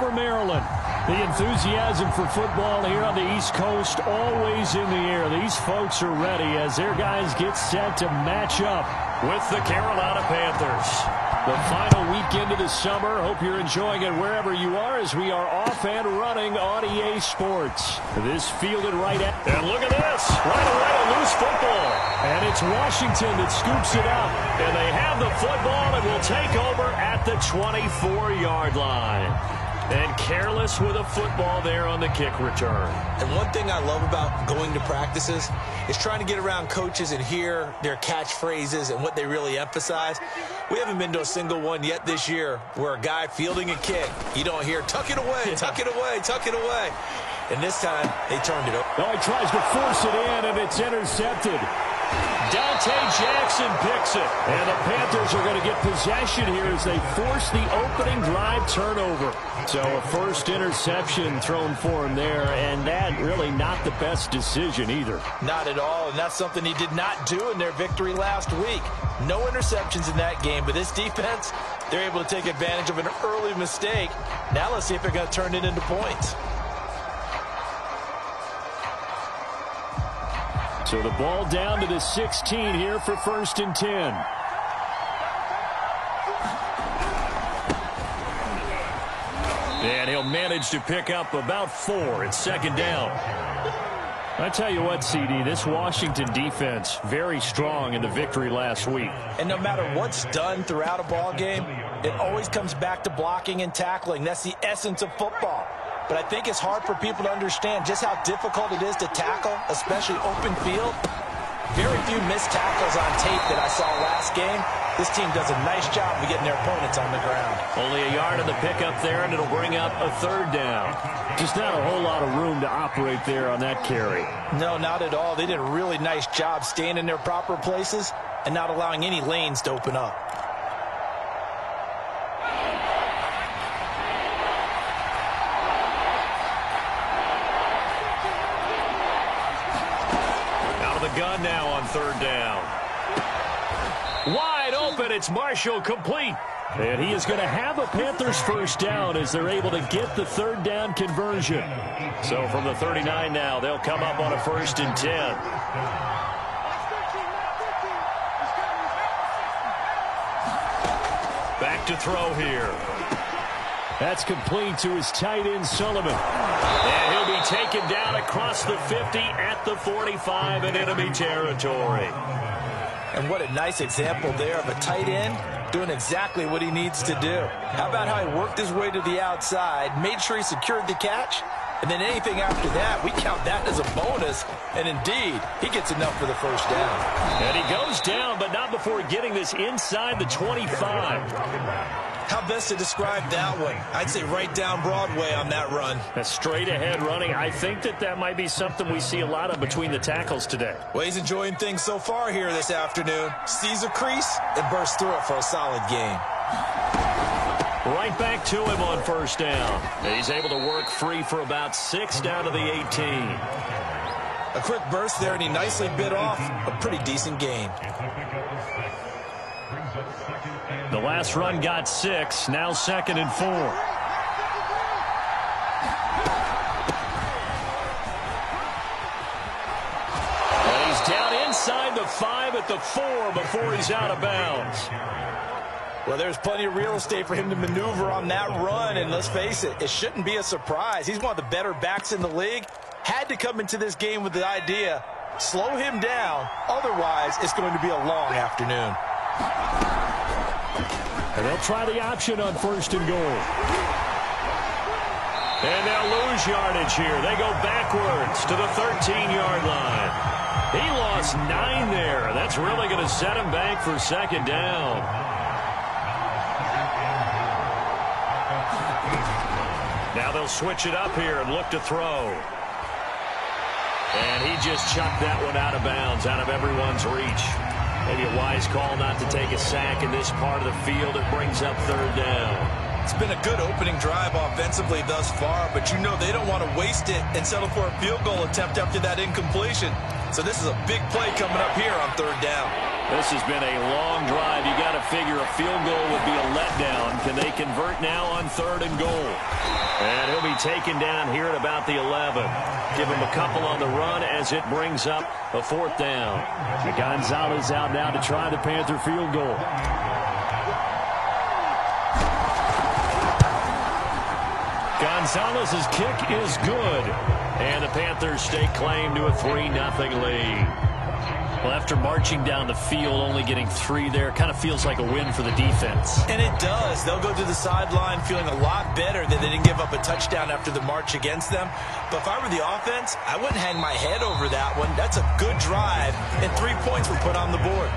Andover, Maryland. The enthusiasm for football here on the East Coast always in the air. These folks are ready as their guys get set to match up with the Carolina Panthers. The final weekend of the summer. Hope you're enjoying it wherever you are as we are off and running on EA Sports. This fielded right at. And look at this. Right away, a loose football. And it's Washington that scoops it up. And they have the football and will take over at the 24-yard line. And careless with a football there on the kick return. And one thing I love about going to practices is trying to get around coaches and hear their catchphrases and what they really emphasize. We haven't been to a single one yet this year where a guy fielding a kick, you don't hear, tuck it away, tuck it away, tuck it away. And this time, they turned it over. Oh, he tries to force it in, and it's intercepted. Dante Jackson picks it. And the Panthers are going to get possession here as they force the opening drive turnover. So a first interception thrown for him there, and that really not the best decision either. Not at all, and that's something he did not do in their victory last week. No interceptions in that game, but this defense, they're able to take advantage of an early mistake. Now let's see if they're going to turn it into points. So the ball down to the 16 here for 1st and 10. And he'll manage to pick up about 4 at 2nd down. I tell you what, CD, this Washington defense, very strong in the victory last week. And no matter what's done throughout a ball game, it always comes back to blocking and tackling. That's the essence of football. But I think it's hard for people to understand just how difficult it is to tackle, especially open field. Very few missed tackles on tape that I saw last game. This team does a nice job of getting their opponents on the ground. Only a yard on the pickup there, and it'll bring up a 3rd down. Just not a whole lot of room to operate there on that carry. No, not at all. They did a really nice job staying in their proper places and not allowing any lanes to open up. Gun now on 3rd down. Wide open, it's Marshall complete. And he is going to have a Panthers 1st down as they're able to get the 3rd down conversion. So from the 39 now, they'll come up on a 1st and 10. Back to throw here. That's complete to his tight end, Sullivan. And he'll be taken down across the 50 at the 45 in enemy territory. And what a nice example there of a tight end doing exactly what he needs to do. How about how he worked his way to the outside, made sure he secured the catch, and then anything after that, we count that as a bonus. And indeed, he gets enough for the 1st down. And he goes down, but not before getting this inside the 25. How best to describe that one? I'd say right down Broadway on that run. A straight ahead running. I think that might be something we see a lot of between the tackles today. Well, he's enjoying things so far here this afternoon. Sees a crease and bursts through it for a solid game. Right back to him on 1st down. He's able to work free for about 6 down to the 18. A quick burst there, and he nicely bit off a pretty decent gain. The last run got 6. Now 2nd and 4. And he's down inside the 5 at the 4 before he's out of bounds. Well, there's plenty of real estate for him to maneuver on that run, and let's face it, it shouldn't be a surprise. He's one of the better backs in the league. Had to come into this game with the idea, slow him down, otherwise it's going to be a long afternoon. And they'll try the option on 1st and goal. And they'll lose yardage here. They go backwards to the 13-yard line. He lost 9 there. That's really going to set him back for 2nd down. Now they'll switch it up here and look to throw. And he just chucked that one out of bounds, out of everyone's reach. Maybe a wise call not to take a sack in this part of the field. It brings up 3rd down. It's been a good opening drive offensively thus far, but you know they don't want to waste it and settle for a field goal attempt after that incompletion. So this is a big play coming up here on 3rd down. This has been a long drive. You got to figure a field goal would be a letdown. Can they convert now on 3rd and goal? be taken down here at about the 11. Give him a couple on the run as it brings up a 4th down. Gonzalez out now to try the Panther field goal. Gonzalez's kick is good. And the Panthers stake claim to a 3-0 lead. Well, after marching down the field, only getting 3 there, kind of feels like a win for the defense. And it does. They'll go to the sideline feeling a lot better that they didn't give up a touchdown after the march against them. But if I were the offense, I wouldn't hang my head over that one. That's a good drive, and 3 points were put on the board.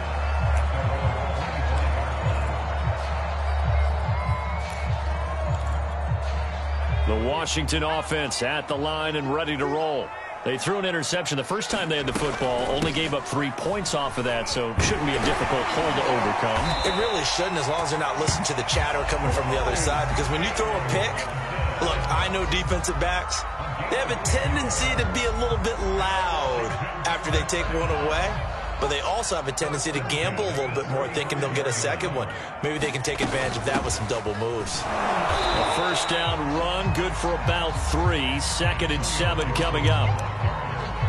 The Washington offense at the line and ready to roll. They threw an interception the first time they had the football, only gave up 3 points off of that, so shouldn't be a difficult hole to overcome. It really shouldn't, as long as they're not listening to the chatter coming from the other side, because when you throw a pick, look, I know defensive backs, they have a tendency to be a little bit loud after they take one away, but they also have a tendency to gamble a little bit more, thinking they'll get a second one. Maybe they can take advantage of that with some double moves. A 1st down run, good for about 3. 2nd and 7 coming up.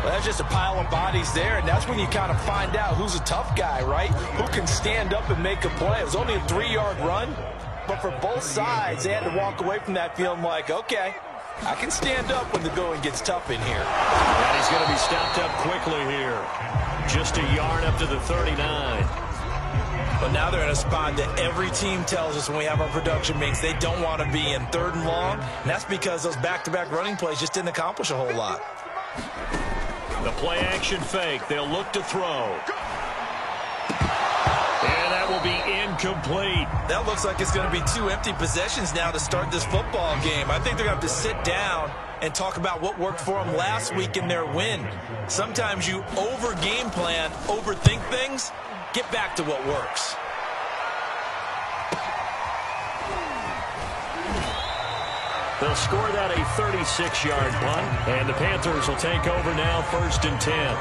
Well, that's just a pile of bodies there, and that's when you kind of find out who's a tough guy, right? Who can stand up and make a play. It was only a 3-yard run, but for both sides, they had to walk away from that feeling like, okay, I can stand up when the going gets tough in here. And he's going to be stopped up quickly here. Just a yard up to the 39. But now they're in a spot that every team tells us when we have our production meetings they don't want to be in, 3rd and long. And that's because those back-to-back running plays just didn't accomplish a whole lot. The play-action fake. They'll look to throw. And that will be incomplete. That looks like it's going to be 2 empty possessions now to start this football game. I think they're going to have to sit down and talk about what worked for them last week in their win. Sometimes you over-game plan, overthink things. Get back to what works. They'll score that a 36-yard punt, and the Panthers will take over now, 1st and 10.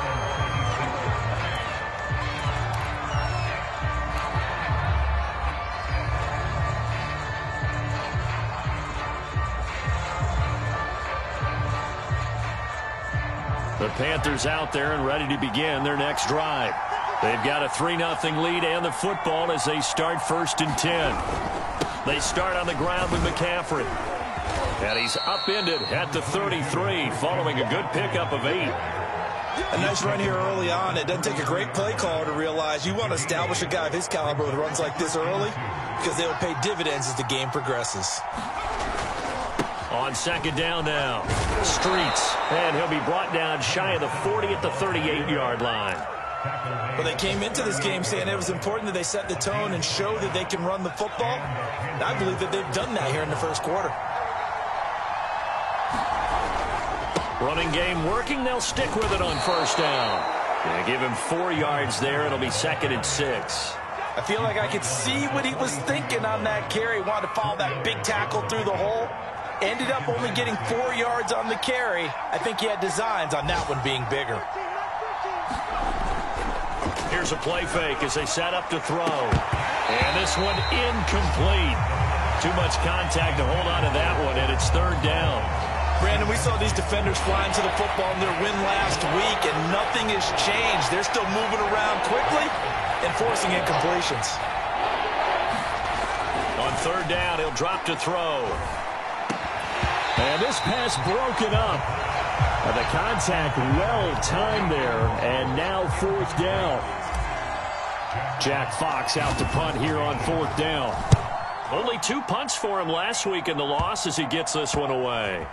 The Panthers out there and ready to begin their next drive. They've got a 3-0 lead and the football as they start 1st and 10. They start on the ground with McCaffrey. And he's upended at the 33 following a good pickup of 8. A nice run here early on. It doesn't take a great play caller to realize you want to establish a guy of his caliber with runs like this early because they'll pay dividends as the game progresses. On 2nd down now, Streets. And he'll be brought down shy of the 40 at the 38-yard line. Well, they came into this game saying it was important that they set the tone and show that they can run the football. And I believe that they've done that here in the 1st quarter. Running game working. They'll stick with it on 1st down. They give him 4 yards there. It'll be 2nd and 6. I feel like I could see what he was thinking on that carry. Wanted to follow that big tackle through the hole. Ended up only getting 4 yards on the carry. I think he had designs on that one being bigger. Here's a play fake as they set up to throw. And this one incomplete. Too much contact to hold on to that one, and it's 3rd down. Brandon, we saw these defenders flying to the football in their win last week, and nothing has changed. They're still moving around quickly and forcing incompletions. On 3rd down, he'll drop to throw. And this pass broken up. The contact well timed there, and now 4th down. Jack Fox out to punt here on 4th down. Only 2 punts for him last week in the loss as he gets this one away.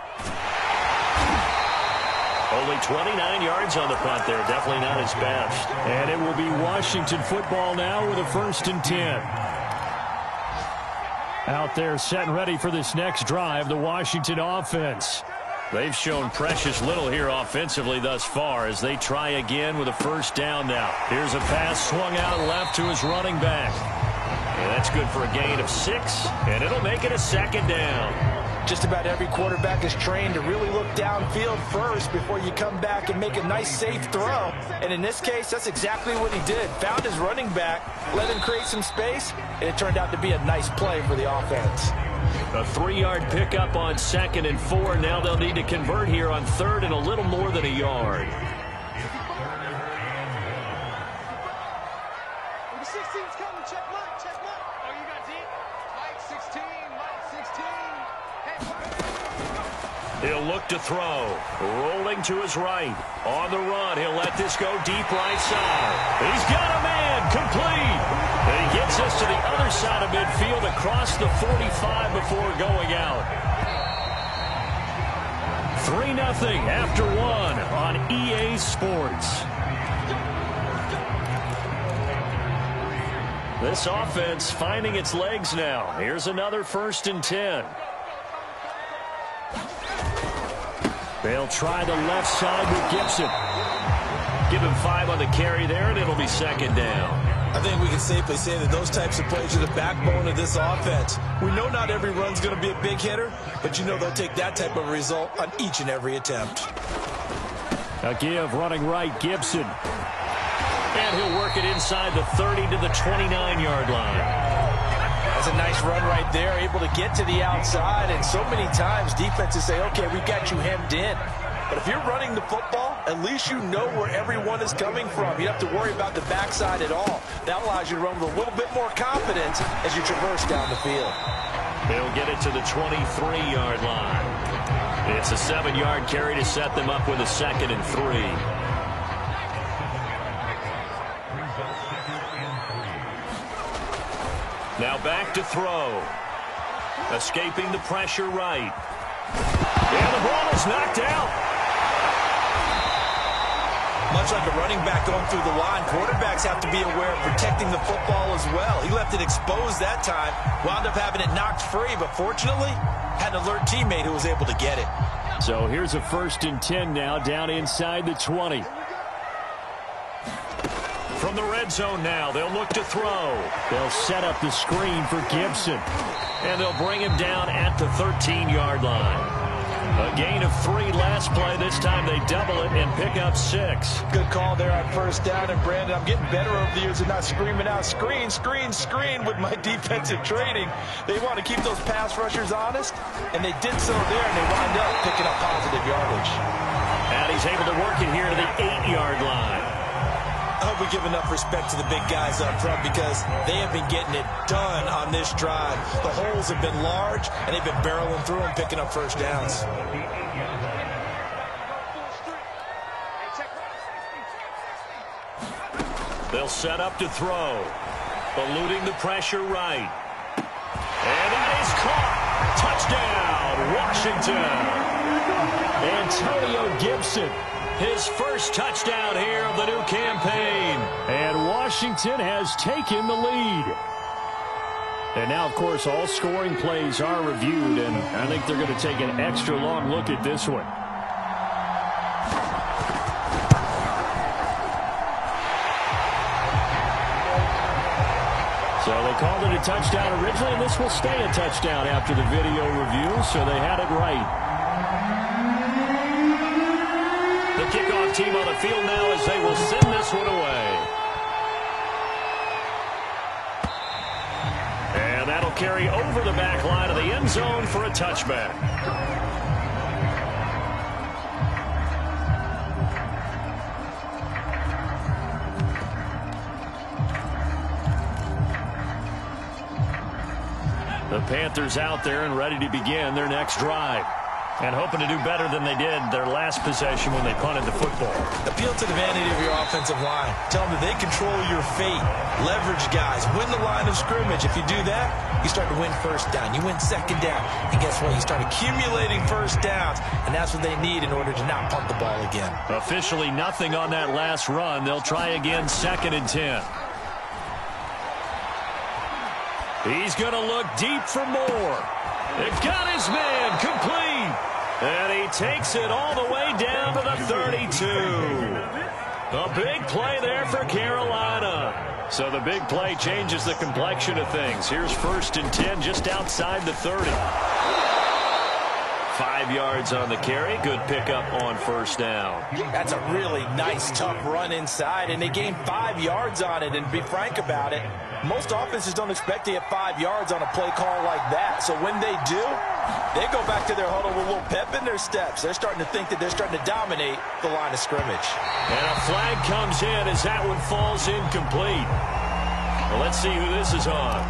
Only 29 yards on the punt there. Definitely not his best. And it will be Washington football now with a 1st and 10. Out there set and ready for this next drive, the Washington offense. They've shown precious little here offensively thus far as they try again with a 1st down now. Here's a pass swung out left to his running back. And that's good for a gain of 6, and it'll make it a 2nd down. Just about every quarterback is trained to really look downfield first before you come back and make a nice, safe throw. And in this case, that's exactly what he did. Found his running back, let him create some space, and it turned out to be a nice play for the offense. A 3-yard pickup on 2nd and 4. Now they'll need to convert here on 3rd and a little more than a yard. He'll look to throw. Rolling to his right. On the run. He'll let this go deep right side. He's got a man. Complete. And he gets us to the other side of midfield across the 45 before going out. 3-0 after 1 on EA Sports. This offense finding its legs now. Here's another 1st and 10. They'll try the left side with Gibson. Give him 5 on the carry there, and it'll be 2nd down. I think we can safely say that those types of plays are the backbone of this offense. We know not every run's going to be a big hitter, but you know they'll take that type of result on each and every attempt. A give running right, Gibson. And he'll work it inside the 30 to the 29-yard line. That's a nice run right there, able to get to the outside, and so many times defenses say, okay, we've got you hemmed in. But if you're running the football, at least you know where everyone is coming from. You don't have to worry about the backside at all. That allows you to run with a little bit more confidence as you traverse down the field. They'll get it to the 23-yard line. It's a 7-yard carry to set them up with a 2nd and 3. Now back to throw. Escaping the pressure right. And the ball is knocked out. Much like a running back going through the line, quarterbacks have to be aware of protecting the football as well. He left it exposed that time, wound up having it knocked free, but fortunately had an alert teammate who was able to get it. So here's a 1st and 10 now, down inside the 20. From the red zone now, they'll look to throw. They'll set up the screen for Gibson. And they'll bring him down at the 13-yard line. A gain of 3 last play. This time they double it and pick up 6. Good call there on 1st down. And, Brandon, I'm getting better over the years of not screaming out, screen, screen, screen with my defensive training. They want to keep those pass rushers honest, and they did so there, and they wound up picking up positive yardage. And he's able to work it here to the 8-yard line. I hope we give enough respect to the big guys up front because they have been getting it done on this drive. The holes have been large, and they've been barreling through and picking up 1st downs. They'll set up to throw. Eluding the pressure right. And that is caught. Touchdown, Washington. Antonio Gibson. His first touchdown here of the new campaign. And Washington has taken the lead. And now, of course, all scoring plays are reviewed, and I think they're going to take an extra long look at this one. So they called it a touchdown originally, and this will stay a touchdown after the video review, so they had it right. The kickoff team on the field now as they will send this one away. And that'll carry over the back line of the end zone for a touchback. The Panthers out there and ready to begin their next drive. And hoping to do better than they did their last possession when they punted the football. Appeal to the vanity of your offensive line. Tell them that they control your fate. Leverage guys. Win the line of scrimmage. If you do that, you start to win 1st down. You win 2nd down. And guess what? You start accumulating 1st downs. And that's what they need in order to not punt the ball again. Officially nothing on that last run. They'll try again 2nd and 10. He's going to look deep for more. They've got his man complete. And he takes it all the way down to the 32. A big play there for Carolina. So the big play changes the complexion of things. Here's 1st and 10 just outside the 30. 5 yards on the carry. Good pickup on first down. That's a really nice, tough run inside, and they gained 5 yards on it. And to be frank about it, most offenses don't expect to get 5 yards on a play call like that. So when they do, they go back to their huddle with a little pep in their steps. They're starting to think that they're starting to dominate the line of scrimmage. And a flag comes in as that one falls incomplete. Well, let's see who this is on.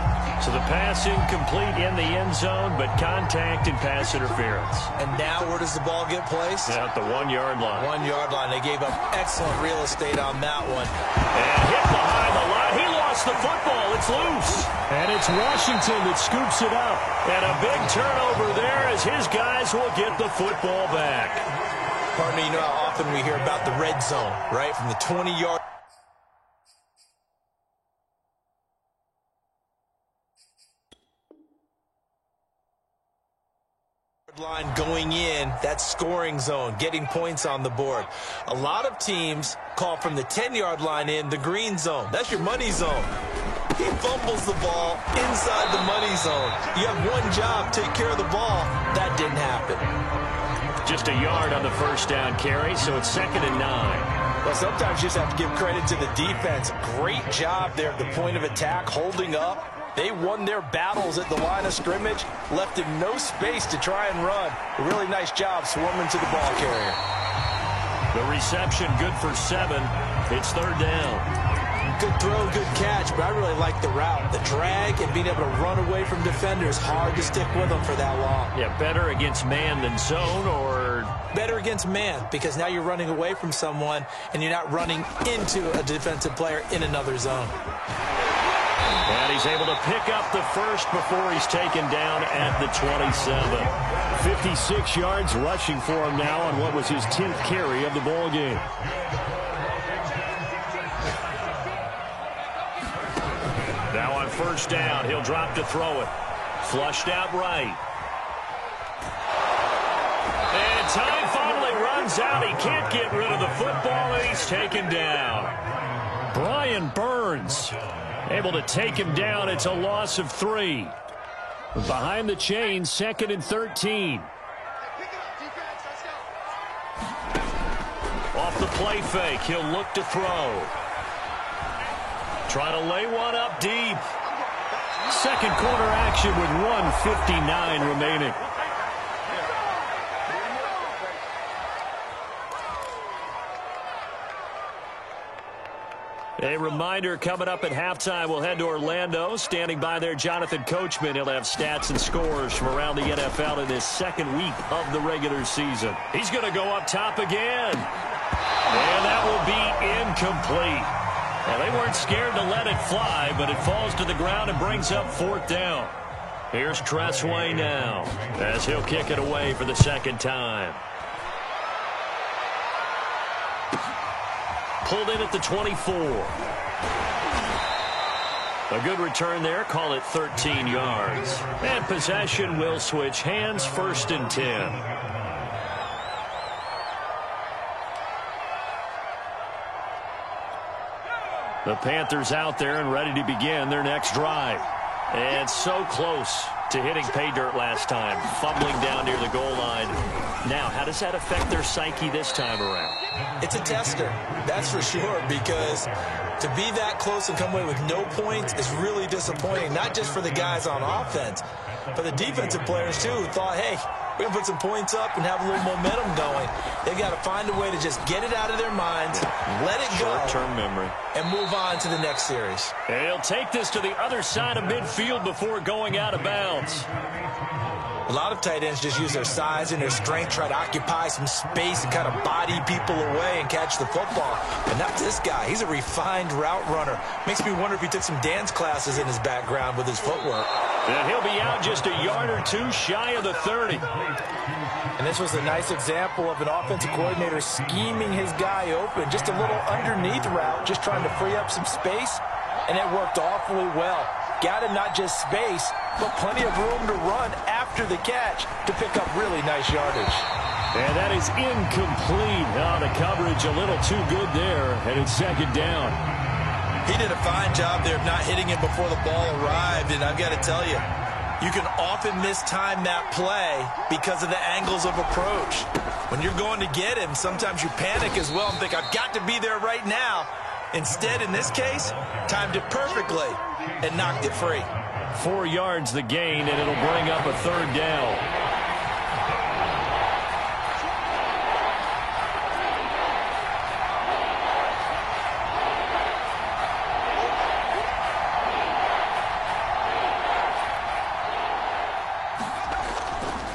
So the pass incomplete in the end zone, but contact and pass interference. And now where does the ball get placed? At the 1-yard line. 1-yard line. They gave up excellent real estate on that one. And hit behind the line. He lost the football. It's loose. And it's Washington that scoops it up. And a big turnover there as his guys will get the football back. Partner, you know how often we hear about the red zone, right? From the 20-yard line going in, that scoring zone, getting points on the board. A lot of teams call from the 10-yard line in the green zone. That's your money zone. He fumbles the ball inside the money zone. You have one job, take care of the ball. That didn't happen. Just a yard on the first down carry, so it's 2nd and 9. Well, sometimes you just have to give credit to the defense. Great job there at the point of attack, holding up. They won their battles at the line of scrimmage, left him no space to try and run. A really nice job swarming to the ball carrier. The reception good for 7. It's 3rd down. Good throw, good catch, but I really like the route. The drag and being able to run away from defenders, hard to stick with them for that long. Yeah, better against man than zone, or? Better against man, because now you're running away from someone and you're not running into a defensive player in another zone. And he's able to pick up the first before he's taken down at the 27. 56 yards rushing for him now on what was his 10th carry of the ball game. Now on first down, he'll drop to throw it. Flushed out right. And time finally runs out. He can't get rid of the football, and he's taken down. Brian Burns able to take him down. It's a loss of 3. Behind the chains, 2nd and 13. Off the play fake, he'll look to throw. Trying to lay one up deep. Second quarter action with 1:59 remaining. A reminder, coming up at halftime, we'll head to Orlando. Standing by there, Jonathan Coachman. He'll have stats and scores from around the NFL in his 2nd week of the regular season. He's going to go up top again. And that will be incomplete. Well, they weren't scared to let it fly, but it falls to the ground and brings up 4th down. Here's Tressway now as he'll kick it away for the 2nd time. Pulled in at the 24. A good return there. Call it 13 yards. And possession will switch hands. 1st and 10. The Panthers out there and ready to begin their next drive. And so close to hitting pay dirt last time. Fumbling down near the goal line. Now, how does that affect their psyche this time around? It's a tester, that's for sure, because to be that close and come away with no points is really disappointing, not just for the guys on offense, but the defensive players, too, who thought, hey, we're going to put some points up and have a little momentum going. They've got to find a way to just get it out of their minds, let it go, short-term memory, and move on to the next series. And he'll take this to the other side of midfield before going out of bounds. A lot of tight ends just use their size and their strength, try to occupy some space and kind of body people away and catch the football. But not this guy. He's a refined route runner. Makes me wonder if he took some dance classes in his background with his footwork. And he'll be out just a yard or two shy of the 30. And this was a nice example of an offensive coordinator scheming his guy open. Just a little underneath route, just trying to free up some space. And it worked awfully well. Got him not just space, but plenty of room to run after the catch to pick up really nice yardage. And that is incomplete. Now the coverage a little too good there, and it's 2nd down. He did a fine job there of not hitting him before the ball arrived, and I've got to tell you, You can often mistime that play because of the angles of approach. When you're going to get him, sometimes you panic as well and think, I've got to be there right now. Instead, in this case, timed it perfectly and knocked it free. 4 yards the gain, and it'll bring up a third down.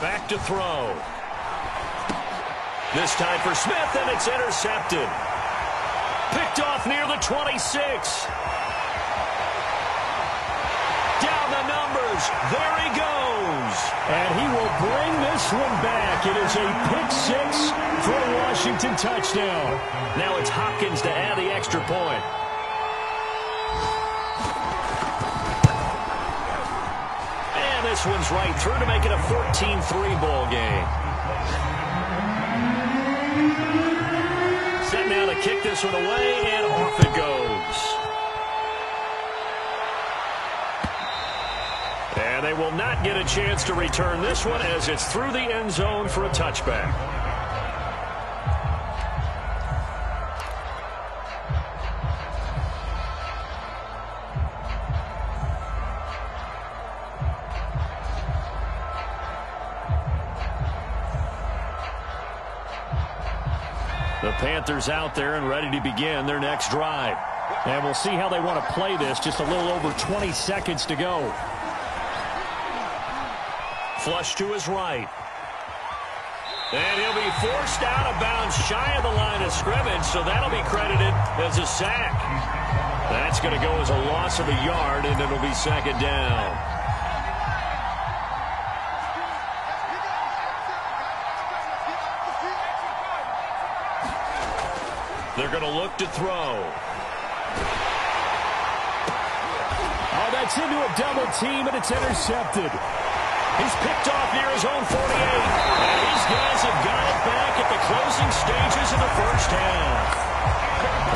Back to throw. This time for Smith, and it's intercepted. Picked off near the 26. Down the numbers. There he goes. And he will bring this one back. It is a pick-6 for a Washington touchdown. Now it's Hopkins to add the extra point. And this one's right through to make it a 14-3 ball game. Set now to kick this one away, and off it goes. And they will not get a chance to return this one as it's through the end zone for a touchback. The Panthers out there and ready to begin their next drive. And we'll see how they want to play this. Just a little over 20 seconds to go. Flush to his right. And he'll be forced out of bounds shy of the line of scrimmage, so that'll be credited as a sack. That's going to go as a loss of a yard, and it'll be second down. They're going to look to throw. Oh, that's into a double team, and it's intercepted. He's picked off near his own 48. And these guys have got it back at the closing stages of the first half.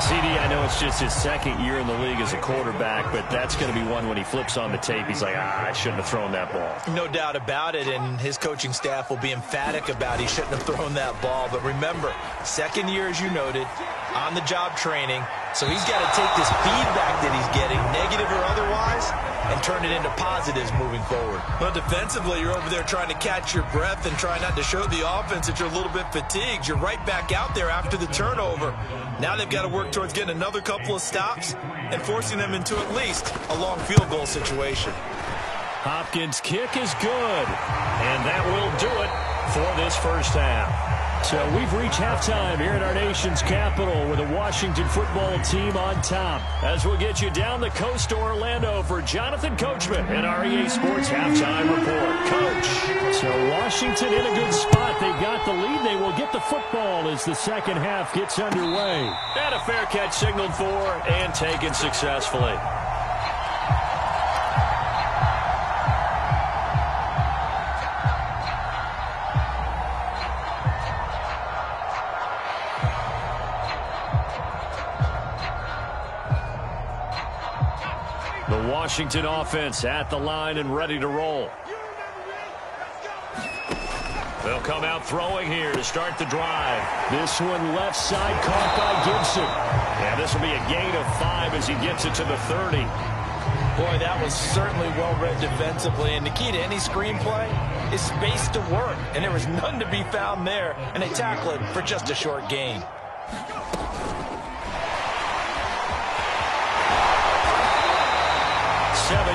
CD, I know it's just his second year in the league as a quarterback, but that's going to be one when he flips on the tape. He's like, I shouldn't have thrown that ball. No doubt about it, and his coaching staff will be emphatic about he shouldn't have thrown that ball. But remember, second year, as you noted, on-the-job training, so he's got to take this feedback that he's getting, negative or otherwise, and turn it into positives moving forward. Well, defensively, you're over there trying to catch your breath and try not to show the offense that you're a little bit fatigued. You're right back out there after the turnover. Now they've got to work towards getting another couple of stops and forcing them into at least a long field goal situation. Hopkins' kick is good, and that will do it for this first half. So we've reached halftime here in our nation's capital with the Washington football team on top. As we'll get you down the coast to Orlando for Jonathan Coachman in our EA Sports Halftime Report. Coach. So Washington in a good spot. They got the lead. They will get the football as the second half gets underway. And a fair catch signaled for and taken successfully. The Washington offense at the line and ready to roll. They'll come out throwing here to start the drive. This one left side caught by Gibson. Yeah, this will be a gain of 5 as he gets it to the 30. Boy, that was certainly well read defensively. And the key to any screenplay is space to work. And there was none to be found there. And they tackle it for just a short gain.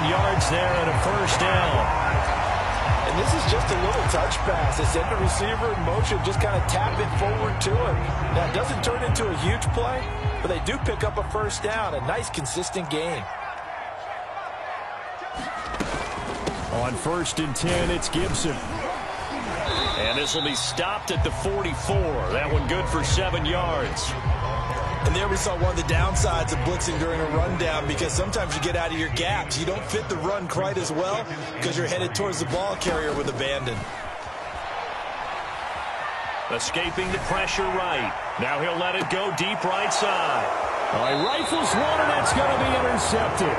Yards there and a first down. And this is just a little touch pass. They send the receiver in motion, just kind of tap it forward to him. Now, it doesn't turn into a huge play, but they do pick up a first down. A nice, consistent gain. On 1st and 10, it's Gibson. And this will be stopped at the 44. That one good for 7 yards. And there we saw one of the downsides of blitzing during a rundown, because sometimes you get out of your gaps. You don't fit the run quite as well because you're headed towards the ball carrier with abandon. Escaping the pressure right. Now he'll let it go deep right side. All right, rifles one, and that's going to be intercepted.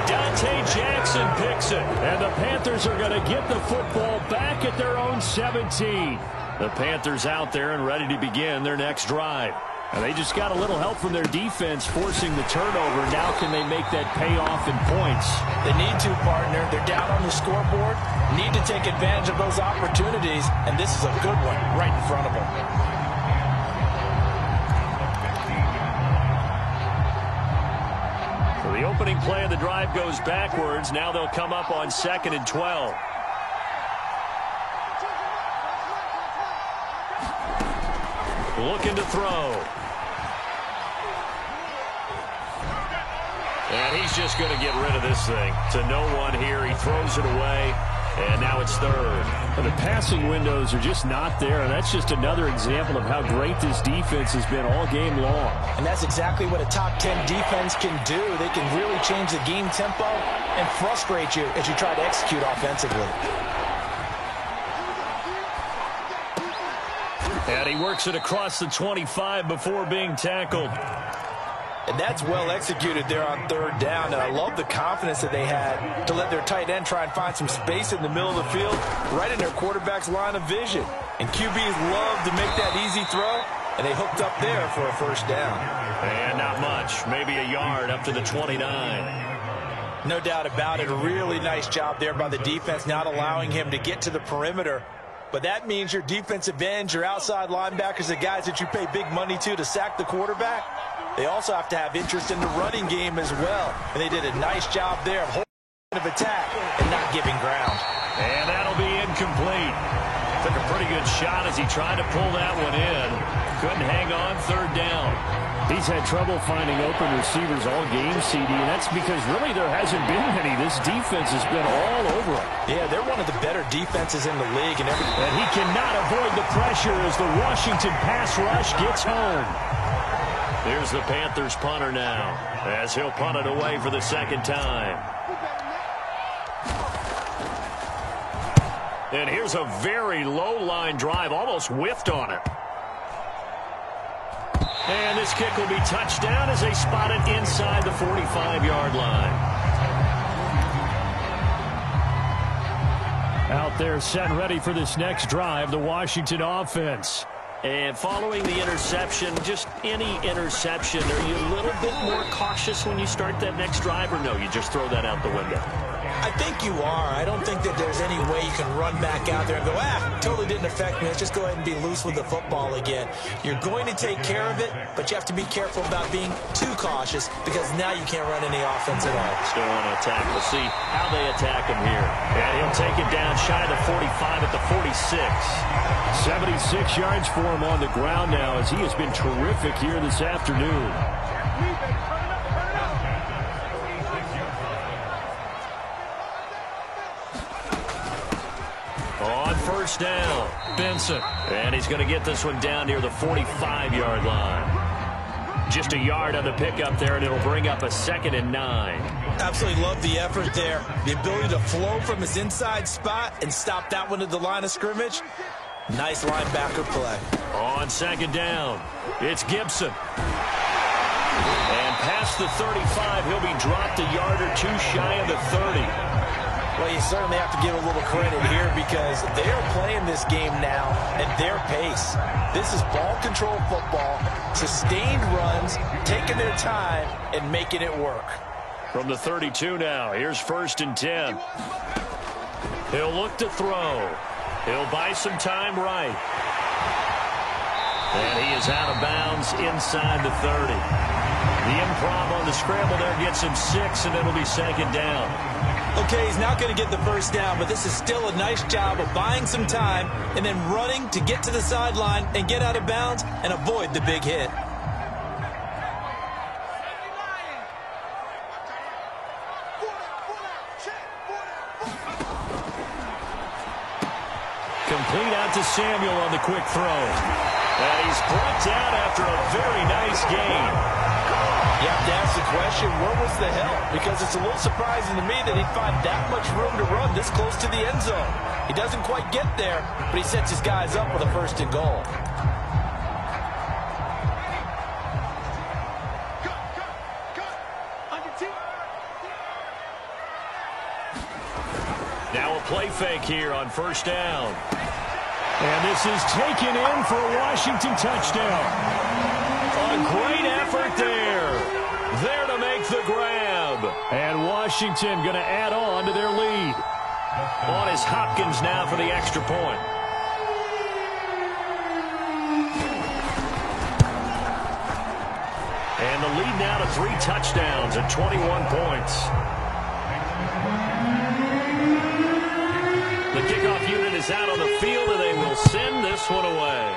Dante Jackson picks it. And the Panthers are going to get the football back at their own 17. The Panthers out there and ready to begin their next drive. And they just got a little help from their defense forcing the turnover. Now can they make that pay off in points? They need to, partner. They're down on the scoreboard. Need to take advantage of those opportunities. And this is a good one right in front of them. So the opening play of the drive goes backwards. Now they'll come up on 2nd and 12. Looking to throw. And he's just going to get rid of this thing. To no one here. He throws it away. And now it's 3rd. The passing windows are just not there. And that's just another example of how great this defense has been all game long. And that's exactly what a top 10 defense can do. They can really change the game tempo and frustrate you as you try to execute offensively. And he works it across the 25 before being tackled. And that's well executed there on 3rd down. And I love the confidence that they had to let their tight end try and find some space in the middle of the field, right in their quarterback's line of vision. And QBs love to make that easy throw, and they hooked up there for a 1st down. And not much, maybe a yard up to the 29. No doubt about it. A really nice job there by the defense, not allowing him to get to the perimeter. But that means your defensive ends, your outside linebackers, the guys that you pay big money to sack the quarterback, they also have to have interest in the running game as well. And they did a nice job there of holding of attack and not giving ground. And that'll be incomplete. Took a pretty good shot as he tried to pull that one in. Couldn't hang on 3rd down. He's had trouble finding open receivers all game, CD, and that's because really there hasn't been many. This defense has been all over him. Yeah, they're one of the better defenses in the league. And he cannot avoid the pressure as the Washington pass rush gets home. Here's the Panthers punter now, as he'll punt it away for the 2nd time. And here's a very low-line drive, almost whiffed on it. And this kick will be touchdown as they spot it inside the 45-yard line. Out there set and ready for this next drive, the Washington offense. And following the interception, just any interception, are you a little bit more cautious when you start that next drive, or no, you just throw that out the window? I think you are. I don't think that there's any way you can run back out there and go, totally didn't affect me. Let's just go ahead and be loose with the football again. You're going to take care of it, but you have to be careful about being too cautious because now you can't run any offense at all. Still want to attack. We'll see how they attack him here. And he'll take it down shy of the 45 at the 46. 76 yards for him on the ground now as he has been terrific here this afternoon. On 1st down, Benson. And he's going to get this one down near the 45-yard line. Just a yard on the pickup there, and it'll bring up a 2nd and 9. Absolutely love the effort there. The ability to flow from his inside spot and stop that one at the line of scrimmage. Nice linebacker play. On 2nd down, it's Gibson. And past the 35, he'll be dropped a yard or two shy of the 30. Well, you certainly have to give a little credit here because they are playing this game now at their pace. This is ball control football, sustained runs, taking their time, and making it work. From the 32 now, here's 1st and 10. He'll look to throw. He'll buy some time right. And he is out of bounds inside the 30. The improv on the scramble there gets him 6, and it'll be 2nd down. Okay, he's not going to get the 1st down, but this is still a nice job of buying some time and then running to get to the sideline and get out of bounds and avoid the big hit. Complete out to Samuel on the quick throw. And he's brought down after a very nice game. You have to ask the question, where was the help? Because it's a little surprising to me that he'd find that much room to run this close to the end zone. He doesn't quite get there, but he sets his guys up with a 1st and goal. play fake here on first down. And this is taken in for a Washington touchdown. A great effort there. There to make the grab. And Washington going to add on to their lead. On is Hopkins now for the extra point. And the lead now to 3 touchdowns and 21 points. The kickoff unit is out on the field, and they will send this one away.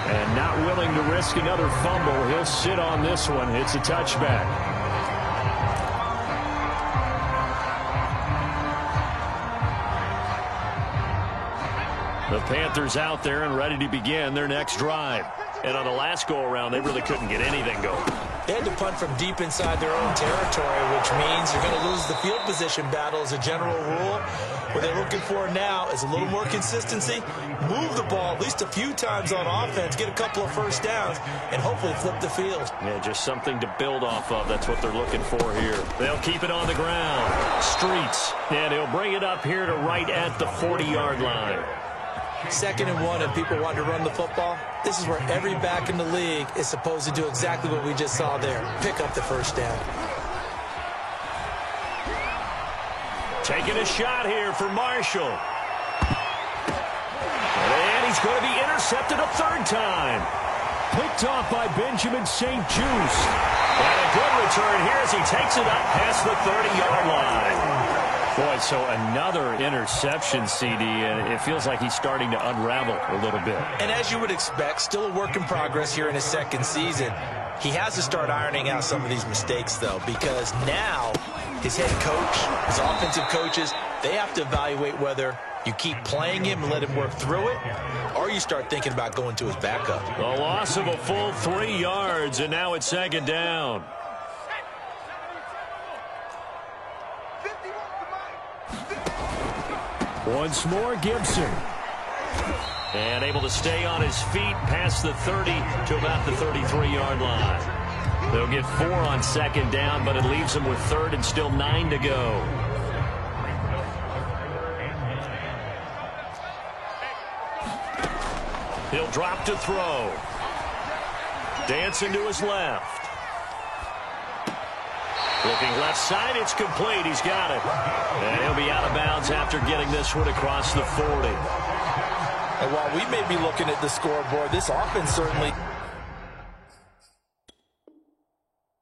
And not willing to risk another fumble, he'll sit on this one. It's a touchback. The Panthers out there and ready to begin their next drive. And on the last go-around, they really couldn't get anything going. They had to punt from deep inside their own territory, which means you're going to lose the field position battle as a general rule. What they're looking for now is a little more consistency, move the ball at least a few times on offense, get a couple of first downs, and hopefully flip the field. Yeah, just something to build off of. That's what they're looking for here. They'll keep it on the ground. Streets. And he'll bring it up here to right at the 40-yard line. 2nd and 1, and people want to run the football. This is where every back in the league is supposed to do exactly what we just saw there. Pick up the first down. Taking a shot here for Marshall. And he's going to be intercepted a 3rd time. Picked off by Benjamin St. Juste. And a good return here as he takes it up past the 30-yard line. Boy, so another interception, CD, and it feels like he's starting to unravel a little bit. And as you would expect, still a work in progress here in his 2nd season. He has to start ironing out some of these mistakes, though, because now his head coach, his offensive coaches, they have to evaluate whether you keep playing him and let him work through it, or you start thinking about going to his backup. A loss of a full 3 yards, and now it's 2nd down. Once more, Gibson. And able to stay on his feet past the 30 to about the 33-yard line. They'll get 4 on 2nd down, but it leaves them with 3rd and still 9 to go. He'll drop to throw. Dancing to his left. Looking left side, it's complete. He's got it. And he'll be out of bounds after getting this one across the 40. And while we may be looking at the scoreboard, this offense certainly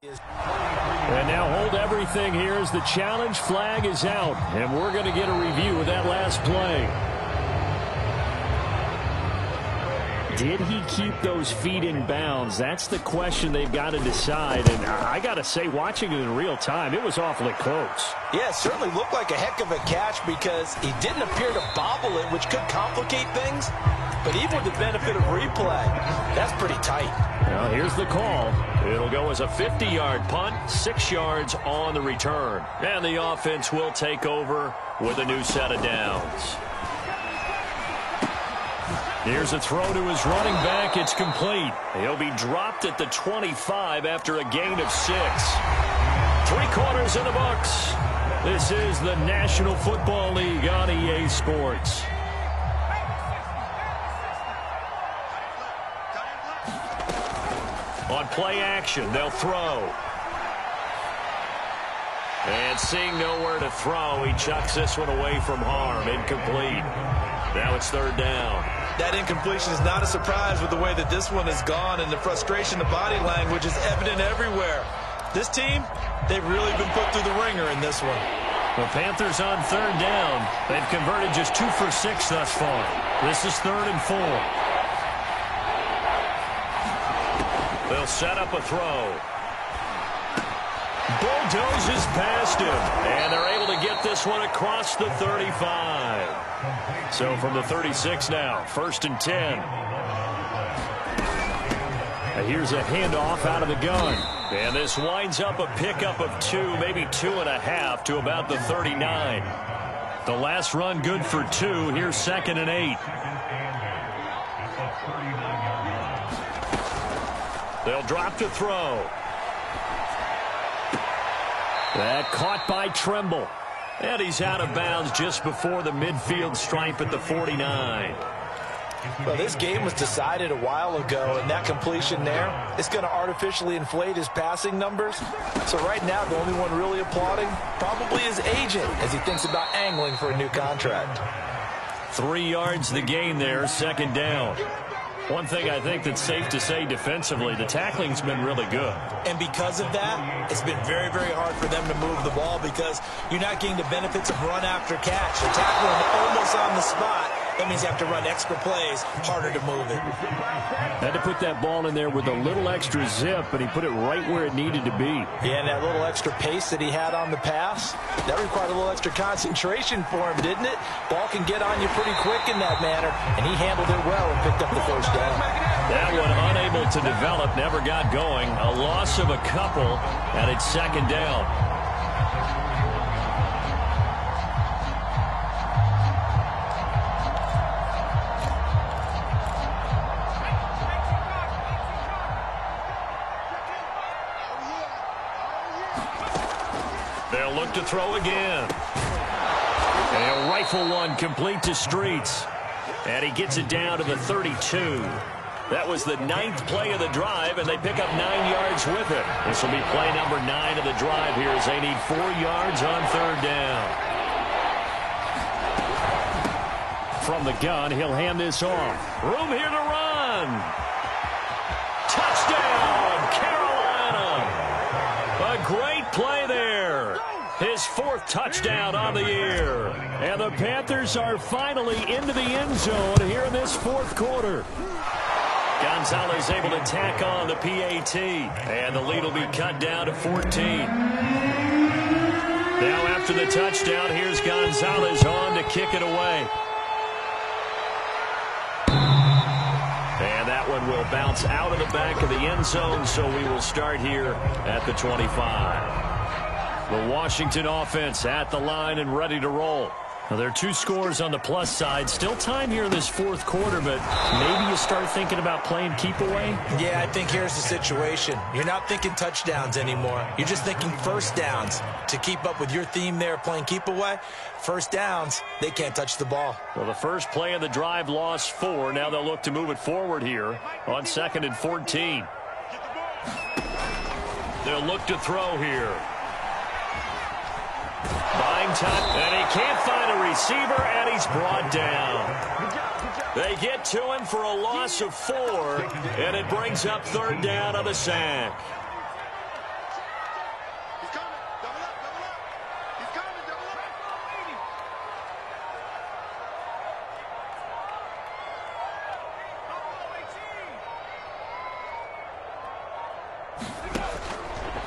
is. And now hold everything here as the challenge flag is out. And we're going to get a review of that last play. Did he keep those feet in bounds? That's the question they've got to decide. And I got to say, watching it in real time, it was awfully close. Yeah, it certainly looked like a heck of a catch because he didn't appear to bobble it, which could complicate things. But even with the benefit of replay, that's pretty tight. Now here's the call. It'll go as a 50-yard punt, 6 yards on the return. And the offense will take over with a new set of downs. Here's a throw to his running back. It's complete. He'll be dropped at the 25 after a gain of 6. 3 quarters in the books. This is the National Football League on EA Sports. On play action, they'll throw. And seeing nowhere to throw, he chucks this one away from harm. Incomplete. Now it's 3rd down. That incompletion is not a surprise with the way that this one has gone, and the frustration, the body language is evident everywhere. This team, they've really been put through the ringer in this one. The Panthers on 3rd down. They've converted just 2 for 6 thus far. This is 3rd and 4. They'll set up a throw. Bulldozes past him, and they're able to get this one across the 35. So from the 36 now, 1st and 10. And here's a handoff out of the gun. And this winds up a pickup of 2, maybe 2.5 to about the 39. The last run good for 2. Here's 2nd and 8. They'll drop to throw. That caught by Tremble. And he's out of bounds just before the midfield stripe at the 49. Well, this game was decided a while ago, and that completion there is going to artificially inflate his passing numbers. So right now, the only one really applauding probably his agent as he thinks about angling for a new contract. 3 yards the gain there, second down. One thing I think that's safe to say defensively, the tackling's been really good. And because of that, it's been very, very hard for them to move the ball because you're not getting the benefits of run after catch. They're tackling almost on the spot. That means you have to run extra plays, harder to move it. Had to put that ball in there with a little extra zip, but he put it right where it needed to be. Yeah, and that little extra pace that he had on the pass, that required a little extra concentration for him, didn't it? Ball can get on you pretty quick in that manner, and he handled it well and picked up the first down. That one unable to develop, never got going. A loss of a couple, and it's second down. They'll look to throw again. And he'll rifle one complete to Streets. And he gets it down to the 32. That was the 9th play of the drive, and they pick up 9 yards with it. This will be play number 9 of the drive here as they need 4 yards on third down. From the gun, he'll hand this off. Room here to run. Touchdown, Carolina. A great play there. His 4th touchdown on the year. And the Panthers are finally into the end zone here in this 4th quarter. Gonzalez able to tack on the PAT. And the lead will be cut down to 14. Now after the touchdown, here's Gonzalez on to kick it away. And that one will bounce out of the back of the end zone, so we will start here at the 25. The Washington offense at the line and ready to roll. Now, there are 2 scores on the plus side. Still time here in this 4th quarter, but maybe you start thinking about playing keep away? Yeah, I think here's the situation. You're not thinking touchdowns anymore. You're just thinking first downs. To keep up with your theme there, playing keep away, first downs, they can't touch the ball. Well, the first play of the drive lost 4. Now they'll look to move it forward here on 2nd and 14. They'll look to throw here. Buying time, and he can't find a receiver, and he's brought down. They get to him for a loss of 4, and it brings up third down on the sack.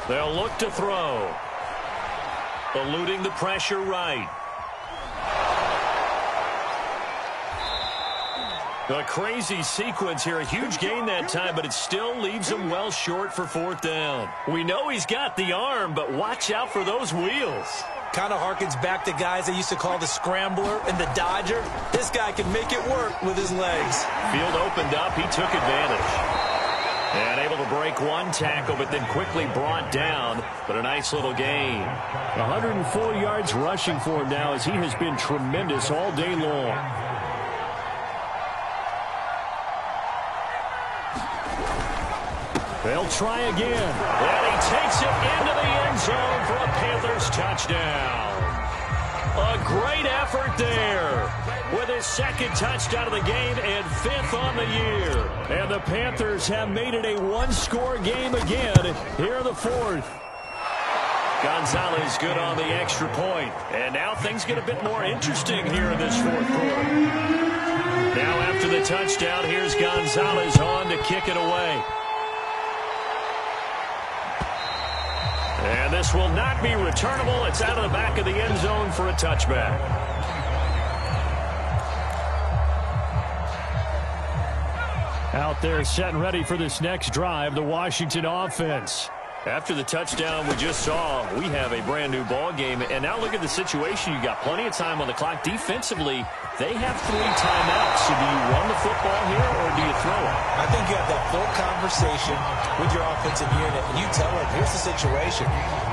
They'll look to throw. Eluding the pressure right. A crazy sequence here. A huge gain that time, but it still leaves him well short for 4th down. We know he's got the arm, but watch out for those wheels. Kind of harkens back to guys they used to call the scrambler and the dodger. This guy can make it work with his legs. Field opened up. He took advantage. And able to break one tackle, but then quickly brought down. But a nice little gain. 104 yards rushing for him now as he has been tremendous all day long. They'll try again. And he takes it into the end zone for a Panthers touchdown. A great effort there with his 2nd touchdown of the game and 5th on the year. And the Panthers have made it a 1-score game again here in the 4th. Gonzalez good on the extra point. And now things get a bit more interesting here in this 4th quarter. Now after the touchdown, here's Gonzalez on to kick it away. And this will not be returnable. It's out of the back of the end zone for a touchback. Out there set and ready for this next drive, the Washington offense. After the touchdown we just saw, we have a brand new ball game. And now look at the situation. You got plenty of time on the clock. Defensively, they have 3 timeouts. So do you run the football here or do you throw it? I think you have that full conversation with your offensive unit, and you tell them, here's the situation.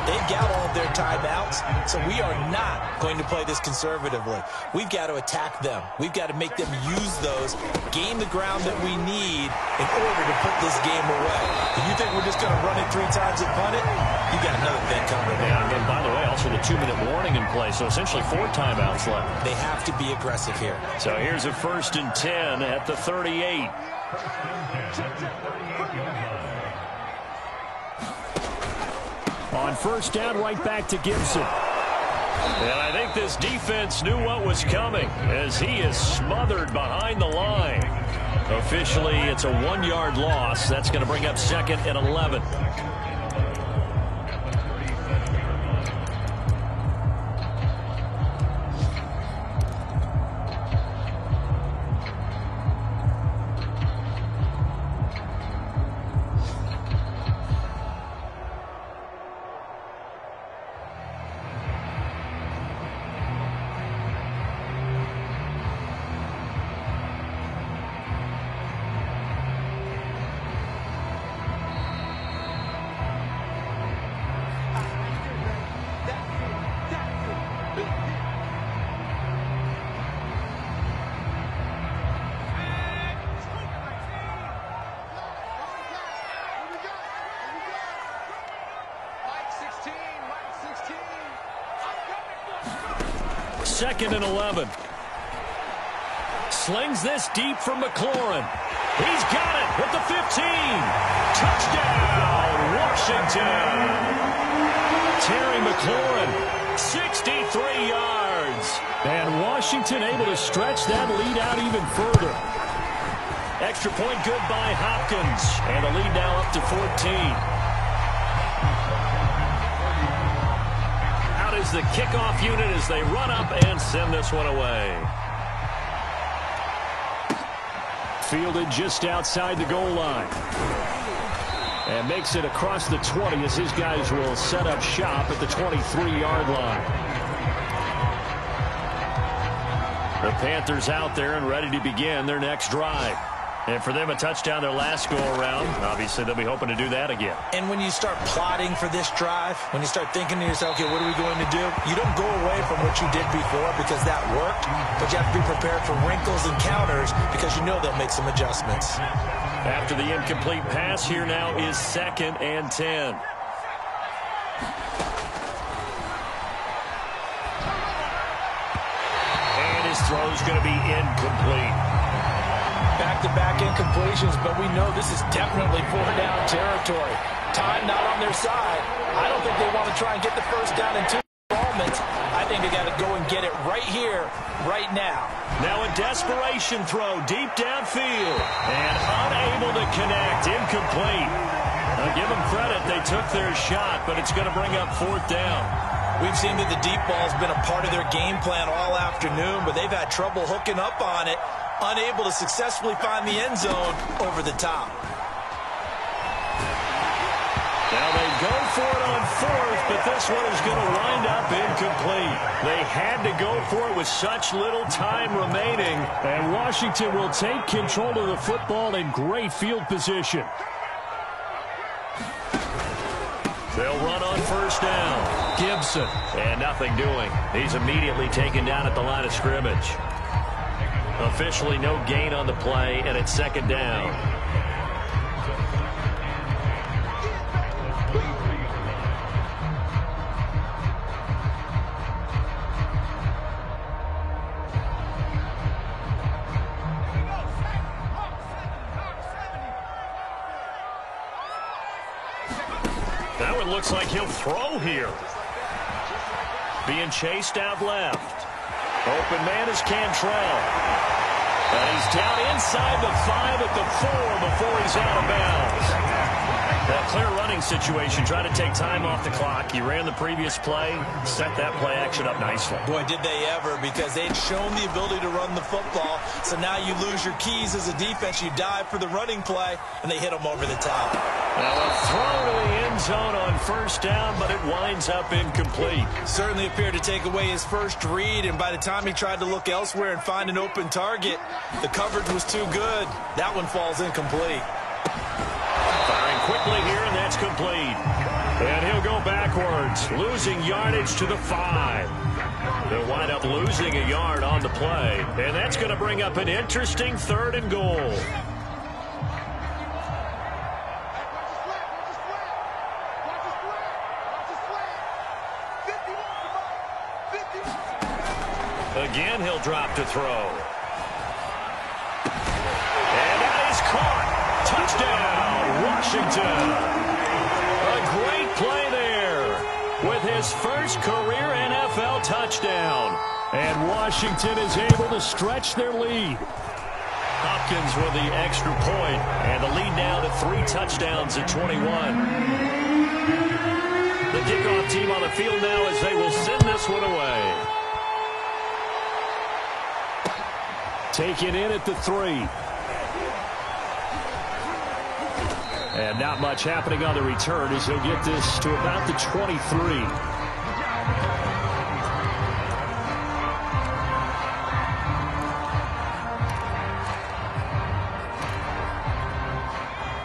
They've got all of their timeouts, so we are not going to play this conservatively. We've got to attack them. We've got to make them use those, gain the ground that we need in order to put this game away. If you think we're just going to run it 3 times and punt it, you got another thing coming. Yeah, and by the way, also the 2-minute warning in play, so essentially 4 timeouts left. They have to be aggressive here. So here's a 1st and 10 at the 38. On 1st down, right back to Gibson. And I think this defense knew what was coming as he is smothered behind the line. Officially, it's a 1-yard loss. That's going to bring up 2nd and 11. Second and 11. Slings this deep from McLaurin. He's got it at the 15. Touchdown, Washington. Terry McLaurin, 63 yards. And Washington able to stretch that lead out even further. Extra point good by Hopkins. And the lead now up to 14. Is the kickoff unit as they run up and send this one away. Fielded just outside the goal line. And makes it across the 20 as his guys will set up shop at the 23-yard line. The Panthers out there and ready to begin their next drive. And for them, a touchdown their last go-around. Obviously, they'll be hoping to do that again. And when you start plotting for this drive, when you start thinking to yourself, okay, what are we going to do? You don't go away from what you did before because that worked, but you have to be prepared for wrinkles and counters because you know they'll make some adjustments. After the incomplete pass, here now is 2nd and 10. And his throw's going to be incomplete. Back-to-back incompletions, but we know this is definitely 4-down territory. Time not on their side. I don't think they want to try and get the 1st down in 2 moments. I think they got to go and get it right here, right now. Now a desperation throw deep downfield. And unable to connect. Incomplete. Now give them credit. They took their shot, but it's going to bring up 4th down. We've seen that the deep ball's been a part of their game plan all afternoon, but they've had trouble hooking up on it. Unable to successfully find the end zone over the top. Now they go for it on 4th, but this one is going to wind up incomplete. They had to go for it with such little time remaining, and Washington will take control of the football in great field position. They'll run on 1st down. Gibson. And nothing doing. He's immediately taken down at the line of scrimmage. Officially no gain on the play, and it's 2nd down. That one looks like he'll throw here. Being chased out left. Open man is Cantrell. And he's down inside the 5 at the 4 before he's out of bounds. That clear running situation, trying to take time off the clock. He ran the previous play, set that play action up nicely. Boy, did they ever, because they'd shown the ability to run the football. So now you lose your keys as a defense. You dive for the running play, and they hit them over the top. Now a throw to the end zone on 1st down, but it winds up incomplete. Certainly appeared to take away his first read, and by the time he tried to look elsewhere and find an open target, the coverage was too good. That one falls incomplete. Firing quickly here, and that's complete. And he'll go backwards, losing yardage to the 5. They'll wind up losing a yard on the play. And that's going to bring up an interesting 3rd and goal. Again, he'll drop to throw. And that is caught. Touchdown, Washington. A great play there with his first career NFL touchdown. And Washington is able to stretch their lead. Hopkins with the extra point, and the lead now to 3 touchdowns at 21. The kickoff team on the field now as they will send this one away. Taken in at the 3. And not much happening on the return as he'll get this to about the 23.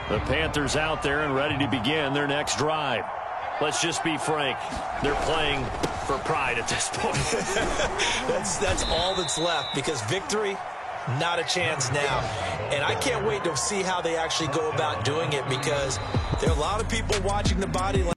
The Panthers out there and ready to begin their next drive. Let's just be frank. They're playing for pride at this point. That's all that's left, because victory, not a chance now. And I can't wait to see how they actually go about doing it, because there are a lot of people watching the body language.